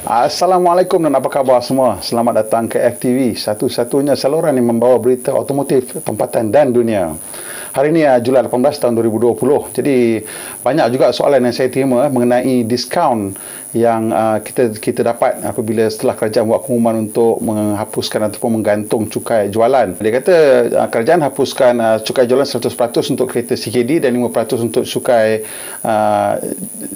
Assalamualaikum dan apa khabar semua? Selamat datang ke FTV, satu-satunya saluran yang membawa berita otomotif tempatan dan dunia. Hari ini Julai 18 tahun 2020. Jadi banyak juga soalan yang saya terima mengenai diskaun yang kita dapat apabila setelah kerajaan buat pengumuman untuk menghapuskan ataupun menggantung cukai jualan. Dia kata kerajaan hapuskan cukai jualan 100% untuk kereta CKD dan 5% untuk cukai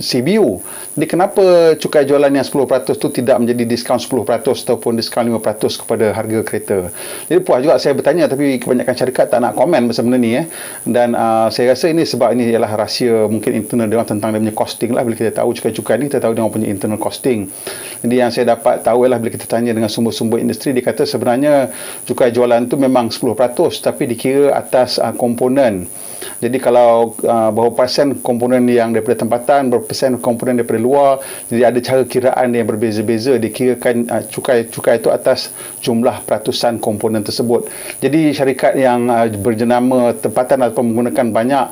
CBU. Jadi kenapa cukai jualan yang 10% itu tidak menjadi diskaun 10% ataupun diskaun 5% kepada harga kereta? Jadi puas juga saya bertanya, tapi kebanyakan syarikat tak nak komen pasal benda ni. Dan saya rasa ini sebab ini ialah rahsia mungkin internal dia tentang dia punya costing lah. Bila kita tahu cukai-cukai ni, kita tahu dia punya internal costing. Jadi yang saya dapat tahu ialah bila kita tanya dengan sumber-sumber industri, dia kata sebenarnya cukai jualan tu memang 10% tapi dikira atas komponen. Jadi kalau berapa persen komponen yang daripada tempatan, berapa persen komponen daripada luar, jadi ada cara kiraan yang berbeza-beza. Dikirakan cukai itu atas jumlah peratusan komponen tersebut. Jadi syarikat yang berjenama tempatan ataupun menggunakan banyak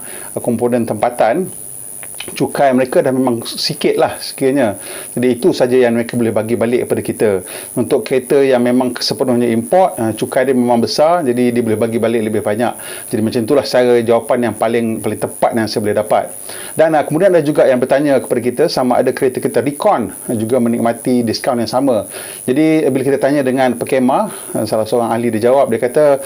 komponen tempatan, cukai mereka dah memang sikit lah sekiranya. Jadi itu saja yang mereka boleh bagi balik kepada kita. Untuk kereta yang memang sepenuhnya import, cukai dia memang besar, jadi dia boleh bagi balik lebih banyak. Jadi macam itulah cara jawapan yang paling tepat yang saya boleh dapat. Dan kemudian ada juga yang bertanya kepada kita sama ada kereta kita Recon juga menikmati diskaun yang sama. Jadi bila kita tanya dengan pekemah, salah seorang ahli dia jawab, dia kata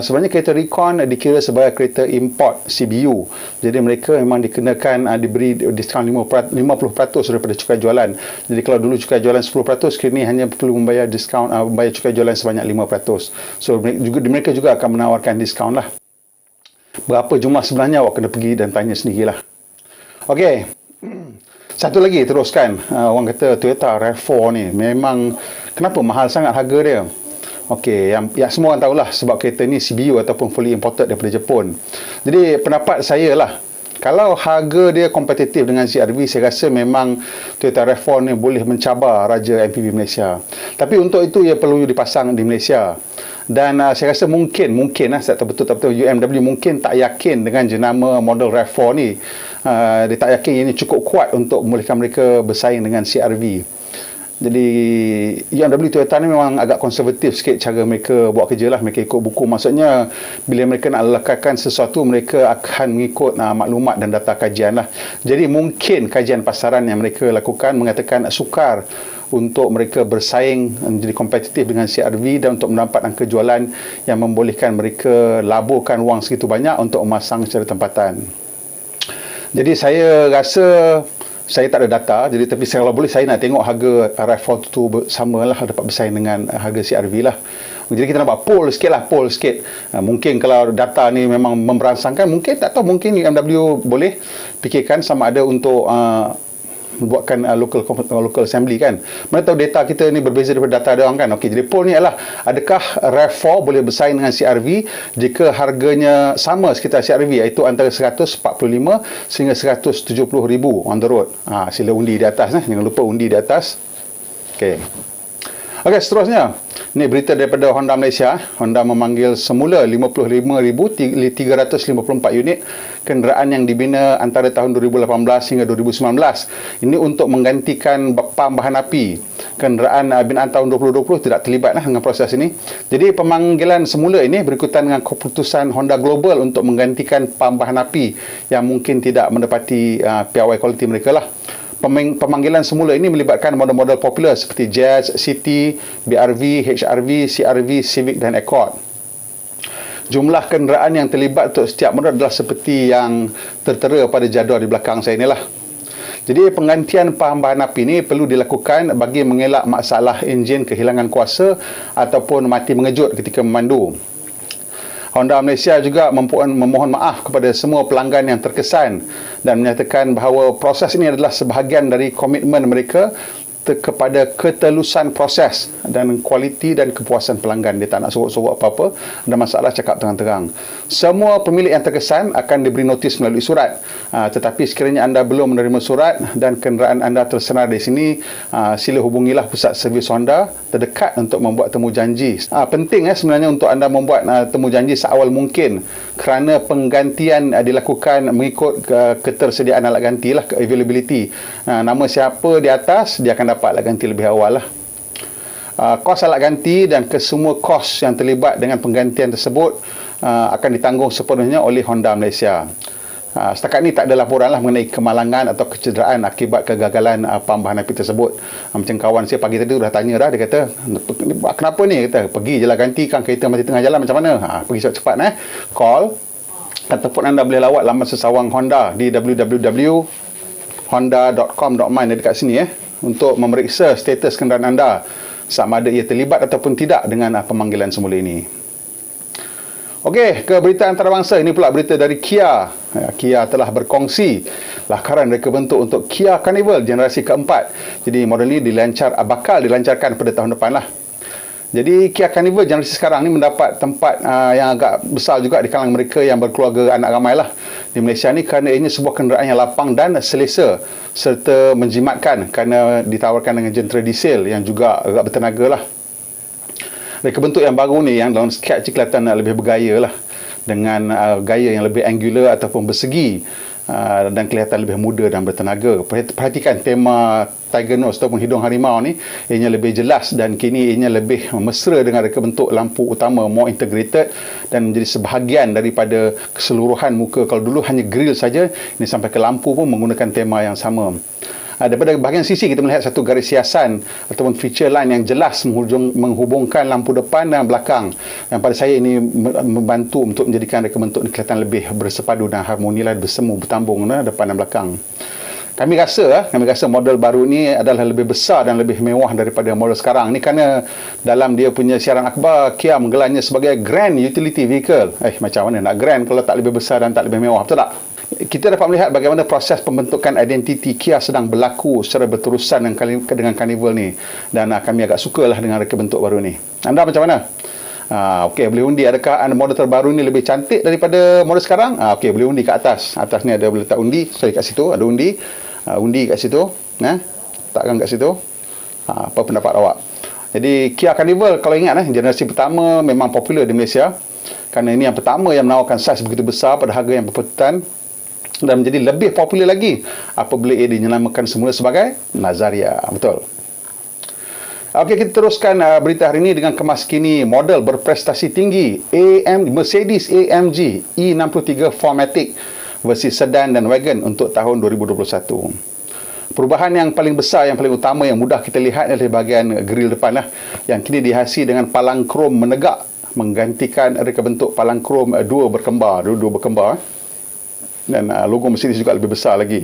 sebenarnya kereta Recon dikira sebagai kereta import CBU. Jadi mereka memang dikenakan diberi diskaun 50% daripada cukai jualan. Jadi kalau dulu cukai jualan 10%, kini hanya perlu membayar diskaun, membayar cukai jualan sebanyak 5%. So mereka juga akan menawarkan diskaun lah. Berapa jumlah sebenarnya, awak kena pergi dan tanya sendirilah. Okey. Satu lagi teruskan. Orang kata Toyota RAV4 ni memang kenapa mahal sangat harga dia? Okey, yang semua orang tahulah sebab kereta ni CBU ataupun fully imported daripada Jepun. Jadi pendapat saya lah, kalau harga dia kompetitif dengan CR-V, saya rasa memang Toyota RAV4 ni boleh mencabar Raja MPV Malaysia. Tapi untuk itu ia perlu dipasang di Malaysia. Dan saya rasa mungkin saya tak betul UMW mungkin tak yakin dengan jenama model RAV4 ni. Dia tak yakin ini cukup kuat untuk membolehkan mereka bersaing dengan CR-V. Jadi UMW Toyota ni memang agak konservatif sikit cara mereka buat kerja lah. Mereka ikut buku. Maksudnya bila mereka nak lekalkan sesuatu, mereka akan mengikut maklumat dan data kajian lah. Jadi mungkin kajian pasaran yang mereka lakukan mengatakan sukar untuk mereka bersaing menjadi kompetitif dengan CR-V dan untuk mendapat angka jualan yang membolehkan mereka laburkan wang segitu banyak untuk memasang secara tempatan. Jadi saya rasa saya tak ada data, jadi tapi kalau boleh saya nak tengok harga RAV4 tu samalah, dapat bersaing dengan harga CR-V lah. Jadi kita nampak poll sikit. Mungkin kalau data ni memang memberansangkan, mungkin tak tahu, mungkin UMW boleh fikirkan sama ada untuk buatkan local assembly kan. Mana tahu data kita ni berbeza daripada data dia orang kan. Okey, jadi poll ni adalah adakah RAV4 boleh bersaing dengan CR-V jika harganya sama sekitar CR-V, iaitu antara 145 sehingga 170,000 on the road. Sila undi di atas, jangan lupa undi di atas. Okey, seterusnya ni berita daripada Honda Malaysia. Honda memanggil semula 55,354 unit kenderaan yang dibina antara tahun 2018 hingga 2019. Ini untuk menggantikan pam bahan api. Kenderaan binaan tahun 2020 tidak terlibat dengan proses ini. Jadi pemanggilan semula ini berikutan dengan keputusan Honda Global untuk menggantikan pam bahan api yang mungkin tidak mendapati piawai kualiti mereka lah. Pemanggilan semula ini melibatkan model-model popular seperti Jazz, City, BRV, HRV, CRV, Civic dan Accord. Jumlah kenderaan yang terlibat untuk setiap model adalah seperti yang tertera pada jadual di belakang saya inilah. Jadi penggantian pam bahan api ini perlu dilakukan bagi mengelak masalah enjin kehilangan kuasa ataupun mati mengejut ketika memandu. Honda Malaysia juga memohon maaf kepada semua pelanggan yang terkesan dan menyatakan bahawa proses ini adalah sebahagian dari komitmen mereka kepada ketelusan proses dan kualiti dan kepuasan pelanggan. Dia tak nak sorok-sorok apa-apa, ada masalah cakap terang-terang. Semua pemilik yang terkesan akan diberi notis melalui surat. Tetapi sekiranya anda belum menerima surat dan kenderaan anda tersenar di sini, sila hubungilah pusat servis Honda terdekat untuk membuat temu janji. Penting sebenarnya untuk anda membuat temu janji seawal mungkin, kerana penggantian dilakukan mengikut ketersediaan alat ganti lah, availability. Nama siapa di atas, dia akan dapat alat ganti lebih awal lah. Kos alat ganti dan kesemua kos yang terlibat dengan penggantian tersebut akan ditanggung sepenuhnya oleh Honda Malaysia. Setakat ni tak ada laporan lah mengenai kemalangan atau kecederaan akibat kegagalan pambahan api tersebut. Macam kawan saya pagi tadi dah tanya dah, dia kata, kenapa ni? Kata, pergi je lah gantikan kereta mati tengah jalan macam mana? Pergi cepat-cepat call ataupun anda boleh lawat laman sesawang Honda di www.honda.com.my dekat sini untuk memeriksa status kenderaan anda sama ada ia terlibat ataupun tidak dengan pemanggilan semula ini. Okey, ke berita antarabangsa. Ini pula berita dari Kia. Kia telah berkongsi lakaran reka bentuk untuk Kia Carnival generasi keempat. Jadi model ini bakal dilancarkan pada tahun depan lah. Jadi Kia Carnival generasi sekarang ni mendapat tempat yang agak besar juga di kalangan mereka yang berkeluarga anak ramai lah di Malaysia ni, kerana ini sebuah kenderaan yang lapang dan selesa serta menjimatkan kerana ditawarkan dengan jentera diesel yang juga agak bertenaga lah. Reka bentuk yang baru ni yang dalam sketch kelihatan lebih bergaya lah, dengan gaya yang lebih angular ataupun bersegi dan kelihatan lebih muda dan bertenaga. Perhatikan tema tiger nose ataupun hidung harimau ni, ianya lebih jelas dan kini ianya lebih mesra dengan reka bentuk lampu utama more integrated dan menjadi sebahagian daripada keseluruhan muka. Kalau dulu hanya grill saja, ini sampai ke lampu pun menggunakan tema yang sama. Daripada bahagian sisi kita melihat satu garis hiasan ataupun feature line yang jelas menghubungkan lampu depan dan belakang, yang pada saya ini membantu untuk menjadikan reka bentuk ini kelihatan lebih bersepadu dan harmoni lah, bersemu, bertambung depan dan belakang. Kami rasa model baru ni adalah lebih besar dan lebih mewah daripada model sekarang ni, kerana dalam dia punya siaran akhbar Kia menggelarnya sebagai Grand Utility Vehicle. Macam mana nak grand kalau tak lebih besar dan tak lebih mewah, betul tak? Kita dapat melihat bagaimana proses pembentukan identiti Kia sedang berlaku secara berterusan dengan Carnival ni, dan kami agak sukalah dengan reka bentuk baru ni. Anda macam mana? Okey, boleh undi. Adakah model terbaru ni lebih cantik daripada model sekarang? Okey, boleh undi kat atas. Atas ni ada boleh letak undi. Kat situ ada undi. Undi kat situ. Takkan kat situ. Apa pendapat awak? Jadi Kia Carnival, kalau ingat generasi pertama memang popular di Malaysia, kerana ini yang pertama yang menawarkan saiz begitu besar pada harga yang berpatutan, dan menjadi lebih popular lagi apabila ia dinamakan semula sebagai Nazaria. Betul. Okey, kita teruskan berita hari ini dengan kemas kini model berprestasi tinggi Mercedes AMG E63 4MATIC versi sedan dan wagon untuk tahun 2021. Perubahan yang paling besar, yang paling utama, yang mudah kita lihat adalah bahagian grill depan yang kini dihiasi dengan palang krom menegak, menggantikan reka bentuk palang krom dua berkembar. Dan logo Mercedes juga lebih besar lagi.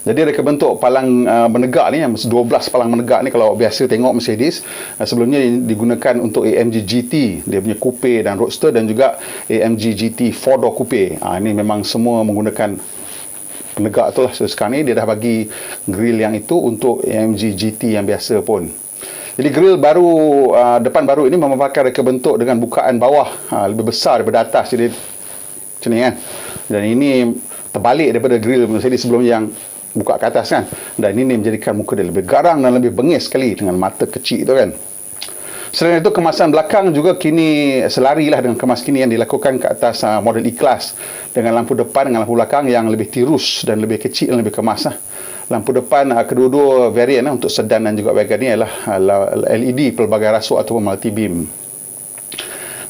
Jadi reka bentuk palang menegak ni, 12 palang menegak ni, kalau biasa tengok Mercedes sebelumnya digunakan untuk AMG GT, dia punya coupe dan roadster, dan juga AMG GT 4-door coupe. Ini memang semua menggunakan penegak tu lah. So, sekarang ni dia dah bagi grill yang itu untuk AMG GT yang biasa pun. Jadi grill baru depan baru ini memaparkan reka bentuk dengan bukaan bawah lebih besar daripada atas. Jadi macam ni kan. Dan ini terbalik daripada grill Mercedes sebelum yang buka ke atas kan. Dan ini menjadikan muka dia lebih garang dan lebih bengis sekali dengan mata kecil tu kan. Selain itu, kemasan belakang juga kini selarilah dengan kemas kini yang dilakukan ke atas model E-Class, dengan lampu depan dengan lampu belakang yang lebih tirus dan lebih kecil dan lebih kemas. Lampu depan kedua-dua varian untuk sedan dan juga wagon ni adalah LED pelbagai rasuk ataupun multi beam.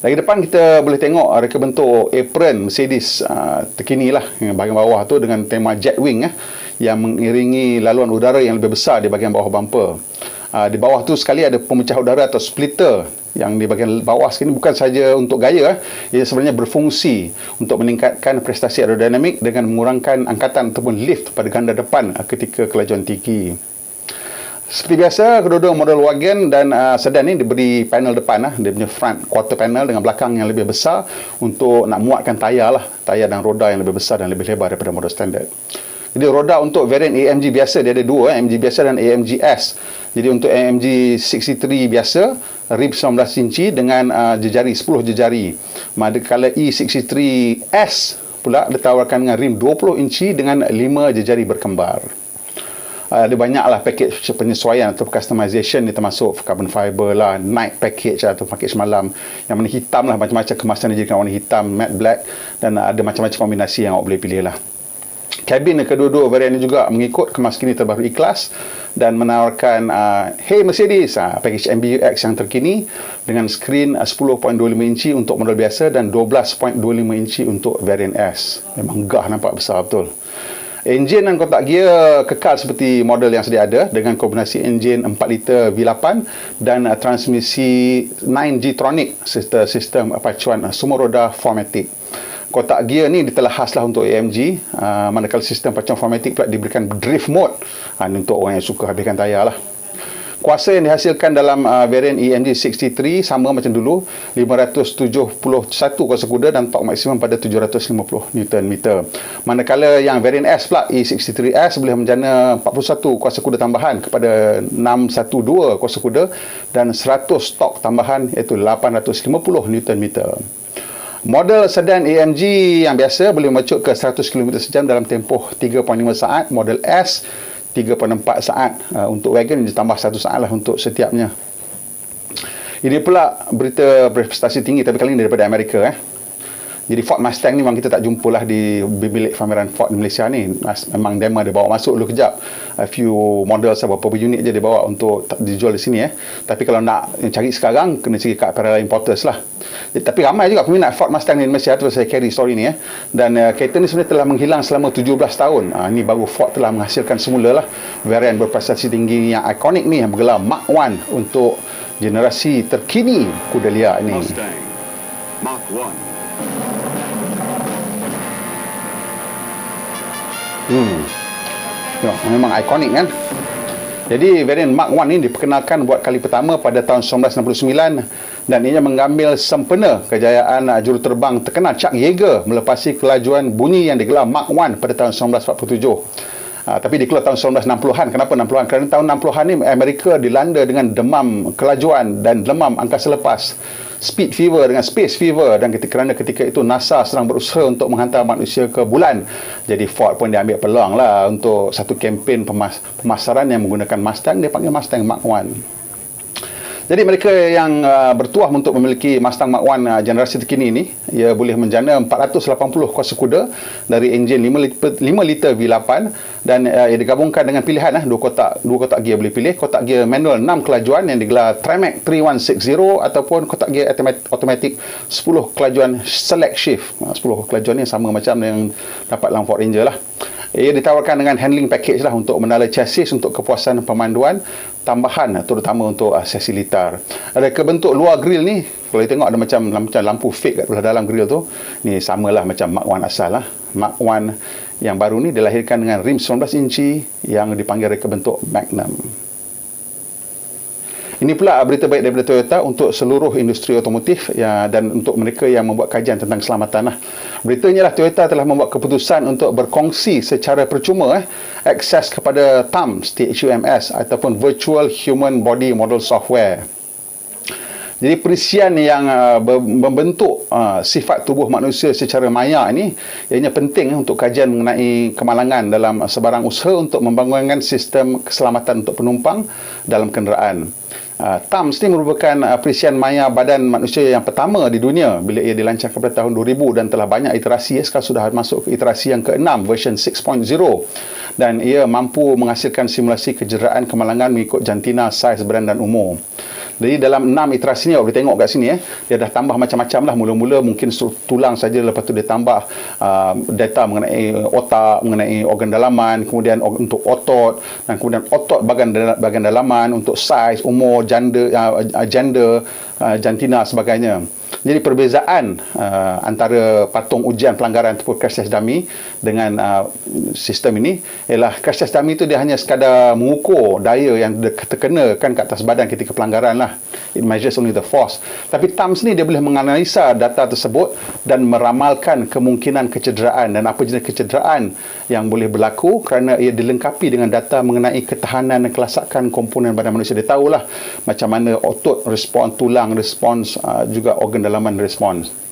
Lagi depan kita boleh tengok reka bentuk apron Mercedes terkini lah, bahagian bawah tu dengan tema jet wing yang mengiringi laluan udara yang lebih besar di bahagian bawah bumper. Di bawah tu sekali ada pemecah udara atau splitter yang di bahagian bawah sekali, bukan saja untuk gaya, ia sebenarnya berfungsi untuk meningkatkan prestasi aerodinamik dengan mengurangkan angkatan ataupun lift pada ganda depan ketika kelajuan tinggi. Seperti biasa, kedua-dua model wagon dan sedan ni diberi panel depan dia punya front quarter panel dengan belakang yang lebih besar untuk nak muatkan tayar dan roda yang lebih besar dan lebih lebar daripada model standard. Jadi roda untuk varian AMG biasa dia ada dua, AMG biasa dan AMG S. Jadi untuk AMG 63 biasa, rim 19 inci dengan jejari 10 jejari. Manakala E63S pula ditawarkan dengan rim 20 inci dengan 5 jejari berkembar. Ada banyaklah package penyesuaian atau customization ni, termasuk carbon fiber lah, night package atau package malam yang warna hitam lah, macam-macam kemasan dijadikan warna hitam, matte black, dan ada macam-macam kombinasi yang awak boleh pilih lah. Kabin kedua-dua varian ini juga mengikut kemas kini terbaru ikhlas dan menawarkan Hey Mercedes package MBUX yang terkini dengan skrin 10.25 inci untuk model biasa dan 12.25 inci untuk varian S. Memang gah, nampak besar betul. Enjin dan kotak gear kekal seperti model yang sedia ada dengan kombinasi enjin 4 liter V8 dan transmisi 9G-tronic sistem pacuan semua roda 4matic. Kotak gear ni telah khaslah untuk AMG, manakala sistem pacuan 4matic pula diberikan drift mode. Ini untuk orang yang suka habiskan tayar lah. Kuasa yang dihasilkan dalam varian AMG 63 sama macam dulu, 571 kuasa kuda dan torque maksimum pada 750 Nm. Manakala yang varian S pula, E63S boleh menjana 41 kuasa kuda tambahan kepada 612 kuasa kuda dan 100 torque tambahan iaitu 850 Nm. Model sedan AMG yang biasa boleh memecut ke 100 km sejam dalam tempoh 3.5 saat. Model S 3.4 saat. Untuk wagon ditambah 1 saat lah untuk setiapnya. Ini pula berita berprestasi tinggi, tapi kali ini daripada Amerika. Jadi Ford Mustang ni memang kita tak jumpa lah di bilik pameran Ford di Malaysia ni. Memang demo dia bawa masuk dulu kejap. A few models, beberapa unit je dia bawa untuk dijual di sini. Tapi kalau nak cari sekarang, kena cari kat parallel importers lah. Tapi ramai juga peminat Ford Mustang di Malaysia tu, saya carry story ni. Dan kereta ni sebenarnya telah menghilang selama 17 tahun. Ini baru Ford telah menghasilkan semula lah varian berprestasi tinggi yang ikonik ni yang bergelar Mark I untuk generasi terkini kuda liar ini. Mustang Mark I. Ya, memang ikonik kan. Jadi varian Mark I ini diperkenalkan buat kali pertama pada tahun 1969 dan ia mengambil sempena kejayaan juruterbang terkenal Chuck Yeager melepasi kelajuan bunyi yang digelar Mark I pada tahun 1947. Tapi dikeluar tahun 1960-an. Kenapa 60-an? Kerana tahun 60-an ni Amerika dilanda dengan demam kelajuan dan demam angkasa lepas, speed fever dengan space fever, dan kerana ketika itu NASA sedang berusaha untuk menghantar manusia ke bulan. Jadi Ford pun dia ambil peluang lah untuk satu kempen pemasaran yang menggunakan Mustang, dia panggil Mustang Mark I. Jadi mereka yang bertuah untuk memiliki Mustang Mark I generasi terkini ini, ia boleh menjana 480 kuasa kuda dari enjin 5 liter V8 dan ia digabungkan dengan pilihan dua kotak gear boleh pilih, kotak gear manual 6 kelajuan yang digelar Trimac 3160 ataupun kotak gear automatic 10 kelajuan select shift. 10 kelajuan ni sama macam yang dapat dalam Ford Ranger lah. Ia ditawarkan dengan handling package lah untuk menala chassis untuk kepuasan pemanduan tambahan, terutama untuk sesi litar. Reka bentuk luar grill ni, kalau kita tengok ada macam lampu fake kat belah dalam grill tu. Ni samalah macam Mark I asal lah. Mark I yang baru ni dilahirkan dengan rim 19 inci yang dipanggil reka bentuk Magnum. Ini pula berita baik daripada Toyota untuk seluruh industri otomotif dan untuk mereka yang membuat kajian tentang keselamatan lah. Beritanya lah, Toyota telah membuat keputusan untuk berkongsi secara percuma akses kepada THUMS ataupun Virtual Human Body Model Software. Jadi perisian yang membentuk sifat tubuh manusia secara maya ini ianya penting untuk kajian mengenai kemalangan dalam sebarang usaha untuk membangunkan sistem keselamatan untuk penumpang dalam kenderaan. THUMS ini merupakan perisian maya badan manusia yang pertama di dunia bila ia dilancarkan pada tahun 2000 dan telah banyak iterasi. Sekarang sudah masuk ke iterasi yang ke-6, version 6.0, dan ia mampu menghasilkan simulasi kecederaan kemalangan mengikut jantina, saiz, brand dan umur. Jadi dalam 6 iterasi ni, boleh tengok kat sini dia dah tambah macam-macam lah. Mula-mula mungkin tulang saja, lepas tu dia tambah data mengenai otak, mengenai organ dalaman, kemudian untuk otot, dan kemudian otot bahagian dalaman, untuk saiz, umur, gender, jantina sebagainya. Jadi perbezaan antara patung ujian pelanggaran ataupun crash test dummy dengan sistem ini ialah crash test dummy itu dia hanya sekadar mengukur daya yang terkenakan ke atas badan ketika pelanggaran lah. It measures only the force. Tapi THUMS ni dia boleh menganalisa data tersebut dan meramalkan kemungkinan kecederaan dan apa jenis kecederaan yang boleh berlaku kerana ia dilengkapi dengan data mengenai ketahanan dan kelasakan komponen badan manusia. Dia tahulah macam mana otot respon, tulang respons, juga organ dalaman respons.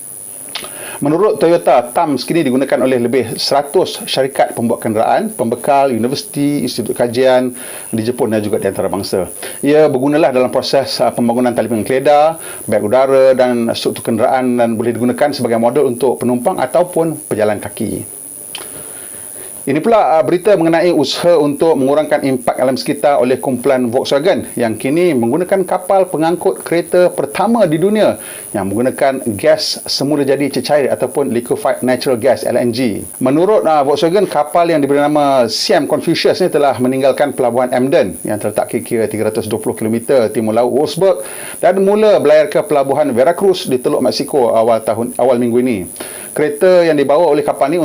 Menurut Toyota, THUMS kini digunakan oleh lebih 100 syarikat pembuat kenderaan, pembekal, universiti, institut kajian di Jepun dan juga di antarabangsa. Ia bergunalah dalam proses pembangunan tali pengkeledar, beg udara dan struktur kenderaan dan boleh digunakan sebagai model untuk penumpang ataupun pejalan kaki. Ini pula berita mengenai usaha untuk mengurangkan impak alam sekitar oleh kumpulan Volkswagen yang kini menggunakan kapal pengangkut kereta pertama di dunia yang menggunakan gas semula jadi cecair ataupun liquefied natural gas LNG. Menurut Volkswagen, kapal yang diberi nama Siam Confucius ni telah meninggalkan pelabuhan Emden yang terletak kira-kira 320 km timur laut Wolfsburg dan mula berlayar ke pelabuhan Veracruz di Teluk Mexico awal minggu ini. Kereta yang dibawa oleh kapal ini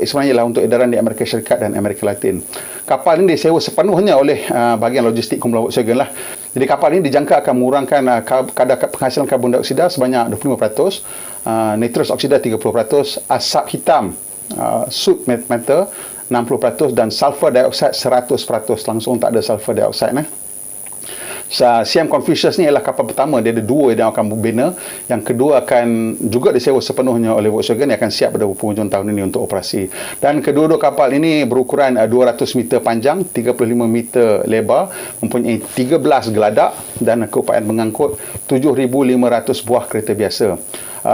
sebenarnya ialah untuk edaran di Amerika Syarikat dan Amerika Latin. Kapal ini disewa sepenuhnya oleh bahagian logistik kumpulan Volkswagen lah. Jadi kapal ini dijangka akan mengurangkan kadar penghasilan karbon dioksida sebanyak 25%, nitrous oksida 30%, asap hitam soot matter 60% dan sulfur dioxide 100%. Langsung tak ada sulfur dioxide. Siam Confucius ni ialah kapal pertama, dia ada dua yang akan berbina. Yang kedua akan juga disewa sepenuhnya oleh Volkswagen yang akan siap pada penghujung tahun ini untuk operasi. Dan kedua-dua kapal ini berukuran 200 meter panjang, 35 meter lebar, mempunyai 13 geladak dan keupayaan mengangkut 7,500 buah kereta biasa.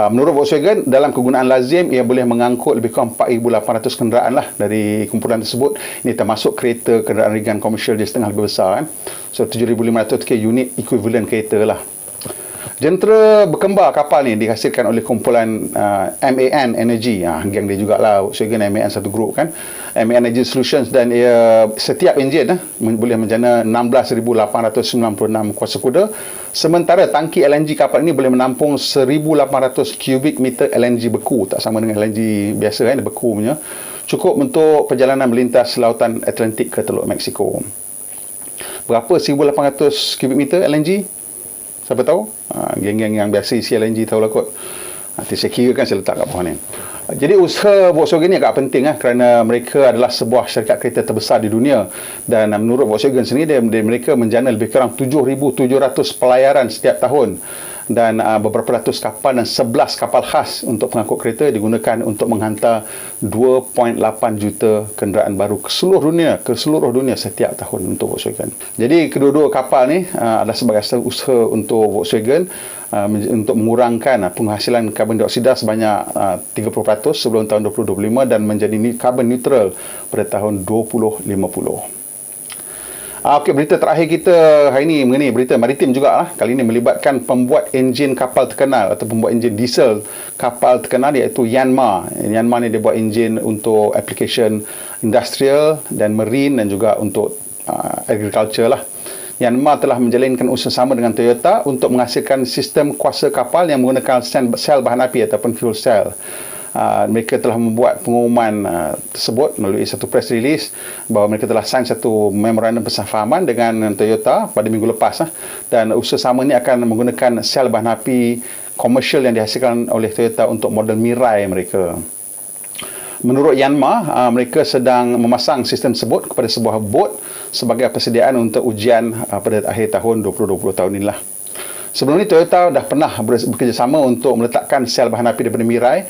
Menurut Volkswagen, dalam kegunaan lazim ia boleh mengangkut lebih kurang 4,800 kenderaan lah dari kumpulan tersebut. Ini termasuk kereta kenderaan ringan komersial dia setengah lebih besar kan. So 7,500 unit equivalent kereta lah. Jentera berkembar kapal ni dihasilkan oleh kumpulan MAN Energy. Geng dia jugalah Volkswagen MAN satu grup kan. MAN Energy Solutions, dan setiap enjin boleh menjana 16,896 kuasa kuda. Sementara tangki LNG kapal ini boleh menampung 1,800 kubik meter LNG beku. Tak sama dengan LNG biasa kan, beku punya. Cukup untuk perjalanan melintas lautan Atlantik ke Teluk Mexico. Berapa 1,800 kubik meter LNG? Siapa tahu? Geng-geng yang biasa isi LNG tahulah kot. Nanti saya kira kan saya letak kat bawah ni. Jadi usaha Volkswagen ni agak penting kerana mereka adalah sebuah syarikat kereta terbesar di dunia. Dan menurut Volkswagen sendiri, mereka menjana lebih kurang 7,700 pelayaran setiap tahun. Dan beberapa ratus kapal dan 11 kapal khas untuk pengangkut kereta digunakan untuk menghantar 2.8 juta kenderaan baru ke seluruh dunia setiap tahun untuk Volkswagen. Jadi kedua-dua kapal ni adalah sebagai usaha untuk Volkswagen untuk mengurangkan penghasilan karbon dioksida sebanyak 30% sebelum tahun 2025 dan menjadi karbon neutral pada tahun 2050. Okey, berita terakhir kita hari ini mengenai berita maritim jugalah. Kali ini melibatkan pembuat enjin kapal terkenal atau pembuat enjin diesel kapal terkenal iaitu Yanmar. Yanmar ni dia buat enjin untuk application industrial dan marine dan juga untuk agriculture lah. Yanmar telah menjalinkan usaha sama dengan Toyota untuk menghasilkan sistem kuasa kapal yang menggunakan sel bahan api ataupun fuel cell. Mereka telah membuat pengumuman tersebut melalui satu press release bahawa mereka telah sign satu memorandum persefahaman dengan Toyota pada minggu lepas dan usaha sama ini akan menggunakan sel bahan api komersial yang dihasilkan oleh Toyota untuk model Mirai mereka. Menurut Yanmar, mereka sedang memasang sistem tersebut kepada sebuah bot sebagai persediaan untuk ujian pada akhir tahun 2020 tahun inilah. Sebelum ini Toyota dah pernah bekerjasama untuk meletakkan sel bahan api daripada Mirai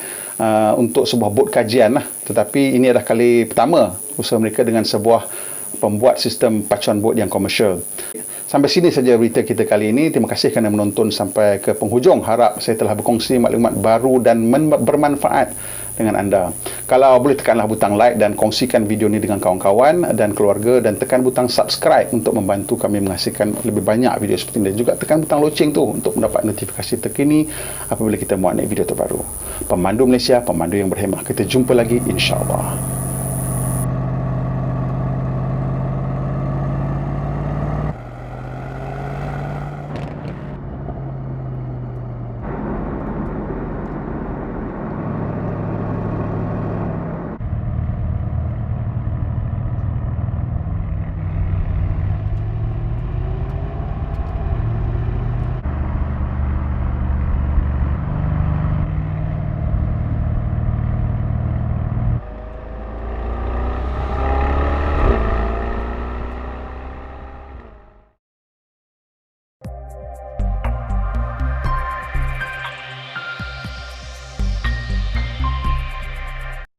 untuk sebuah bot kajian lah. Tetapi ini adalah kali pertama usaha mereka dengan sebuah pembuat sistem pacuan bot yang komersial. Sampai sini saja berita kita kali ini. Terima kasih kerana menonton sampai ke penghujung. Harap saya telah berkongsi maklumat baru dan bermanfaat dengan anda. Kalau boleh, tekanlah butang like dan kongsikan video ini dengan kawan-kawan dan keluarga, dan tekan butang subscribe untuk membantu kami menghasilkan lebih banyak video seperti ini, dan juga tekan butang loceng tu untuk mendapat notifikasi terkini apabila kita buat video terbaru. Pemandu Malaysia, pemandu yang berhemah. Kita jumpa lagi insya-Allah.